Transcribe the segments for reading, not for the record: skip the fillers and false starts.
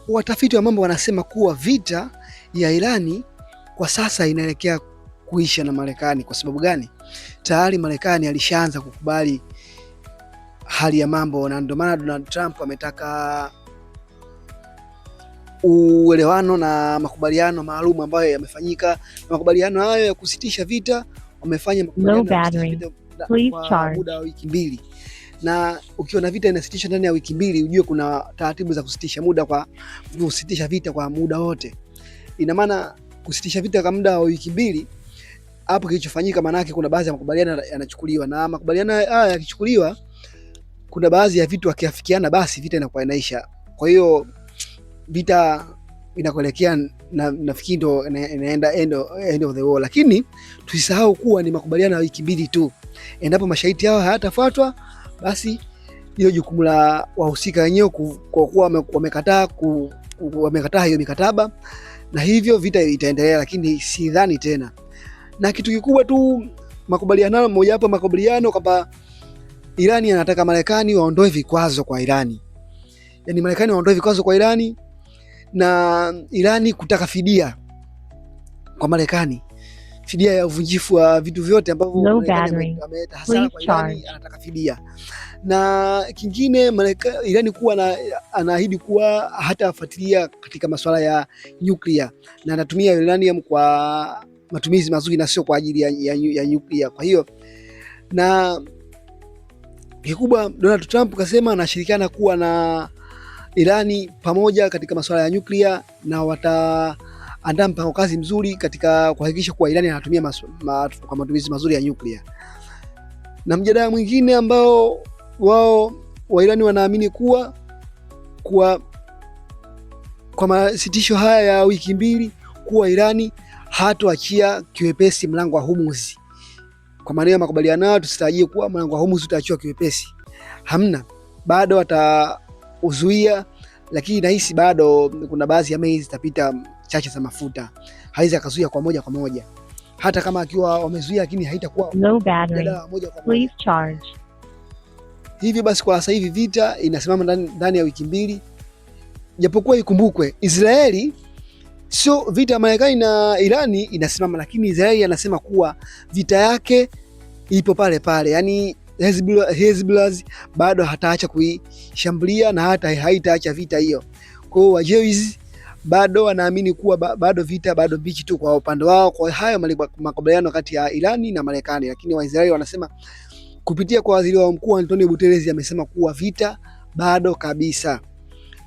watafiti wa mambo wanasema kuwa vita ya Irani kwa sasa inaelekea kuisha na Marekani. Kwa sababu gani? Tayari Marekani alishaanza kukubali hali ya mambo, na ndio maana Donald Trump ametaka uelewano na makubaliano maalum ambayo yamefanyika. Makubaliano hayo ya kusitisha vita wamefanya makubaliano kwa muda wa wiki 2. Na ukiona vita inasitishwa ndani ya wiki 2, ujue kuna taratibu za kusitisha muda kwa kusitisha vita kwa muda wote. Ina maana kusitisha vita kwa muda wa wiki 2, hapo kilichofanyika maana yake kuna baadhi ya makubaliano yanachukuliwa, na makubaliano haya yakichukuliwa, kuna baadhi ya vitu wakiafikiana, basi vita inakuwa inaisha. Kwa hiyo vita inakuelekea na nafikiri ndo inaenda end of the war, lakini tusisahau kuwa ni makubaliano ya wiki 2 tu. Endapo masharti yao hayatafuatwa, basi hilo jukumu la wahusika wenyewe kwa kuwa wamekataa hiyo mikataba, na hivyo vita itaendelea, lakini sidhani tena. Na kitu kikubwa tu makubaliano moja hapo, makubaliano kwamba Irani anataka Marekani waondoe vikwazo kwa Irani. Yaani Marekani waondoe vikwazo kwa Irani na Irani kutaka fidia kwa Marekani. Fidia ya uvunjifu wa vitu vyote ambavyo Marekani ameleta hasara kwa Irani, anataka fidia. Na kingine Irani kuwa anaahidi kuwa hatafuatilia katika masuala ya nyuklia, na anatumia uranium kwa matumizi mazuri na sio kwa ajili ya nyuklia. Kwa hiyo na kikubwa Donald Trump kasema anashirikiana kuwa na Irani pamoja katika masuala ya nyuklia, na wataandaa mpango kazi mzuri katika kuhakikisha kuwa Irani anatumia kwa matumizi mazuri ya nyuklia. Na mjadala mwingine ambao wao wa Irani wanaamini kuwa kwa masitisho haya ya wiki 2, kuwa Irani hatoachia kiwepesi mlango wa Hormuz. Kwa maana ya makubaliano tusitarajie kuwa mlango wa Hormuz utaachiwa kiwepesi. Hamna, bado watauzuia, lakini nahisi bado kuna baadhi ya meli zitapita chache za mafuta. Haiwezi akazuia kwa moja kwa moja. Hata kama akiwa wamezuia, lakini haitakuwa moja kwa moja. Hivi basi kwa sasa hivi vita inasimama ndani ya wiki 2. Japokuwa ikumbukwe Israeli sio vita ya Marekani na Irani inasimama, lakini Israeli anasema kuwa vita yake ipo pale pale. Yaani Hezbollah bado hataacha kuishambulia na hata haitaacha vita hiyo. Kwa hiyo Wajewizi bado wanaamini kuwa bado vita bado bichi tu kwa upande wao. Kwa hayo makubaliano kati ya Irani na Marekani, lakini Waisraeli wanasema kupitia kwa waziri wao mkuu Antonio Guterres amesema kuwa vita bado kabisa.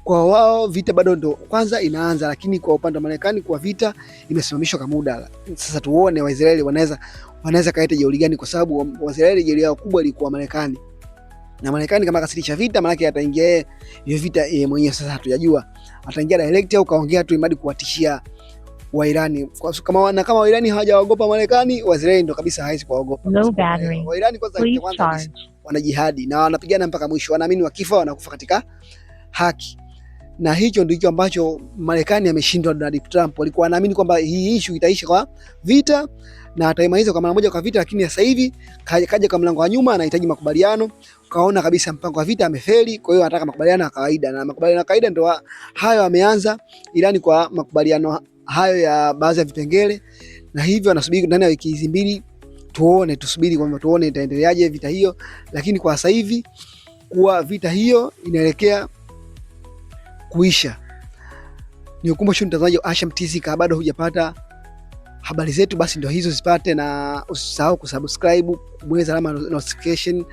Kwa wao vita bado ndo kwanza inaanza, lakini kwa upande wa Marekani kwa vita imesimamishwa kwa muda. Sasa tuone Waisraeli wanaweza kaita jeuri gani, kwa sababu Waisraeli jeuri yao kubwa ilikuwa Marekani. Na Marekani kama kasitisha vita, maana yake ataingia hiyo vita yeye mwenyewe. Sasa hatujajua ataingia direct au kaongea tu imadi kuwatishia wa Irani. Kama wa Irani hawajaogopa Marekani, Waisraeli ndo kabisa hawezi kuogopa. Wa Irani kwanza wanajihadi na wanapigana mpaka mwisho, wanaamini wakifa wanakufa katika haki. Na hicho ndicho ambacho Marekani ameshindwa. Donald Trump walikuwa wanaamini kwamba hii issue itaisha kwa vita na ataimaliza kwa mara moja kwa vita, lakini sasa hivi kaja kwa mlango wa nyuma, anahitaji makubaliano. Kaona kabisa mpango wa vita amefeli, kwa hiyo anataka makubaliano ya kawaida, na makubaliano ya kawaida ndio hayo ameanza Irani kwa makubaliano hayo ya baadhi ya vipengele, na hivyo anasubiri ndani ya wiki hizi 2 tusubiri kwamba tuone itaendeleaje vita hiyo. Lakini kwa sasa hivi kuwa vita hiyo inaelekea kuisha. Nikukumbusha mtazamaji wa Asham TZ, kama bado hujapata habari zetu, basi ndio hizo zipate, na usisahau kusubscribe, kubonyeza alama notification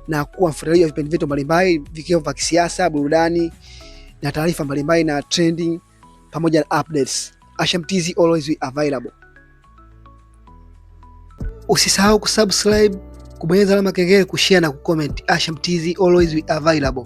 na kuwa mfuatiliaji wa vipindi vyetu mbalimbali vikiwa vya kisiasa, burudani na taarifa mbalimbali na trending pamoja na updates. Asham TZ always available. Usisahau kusubscribe, kubonyeza alama kengele, kushare na kucomment. Asham TZ always available.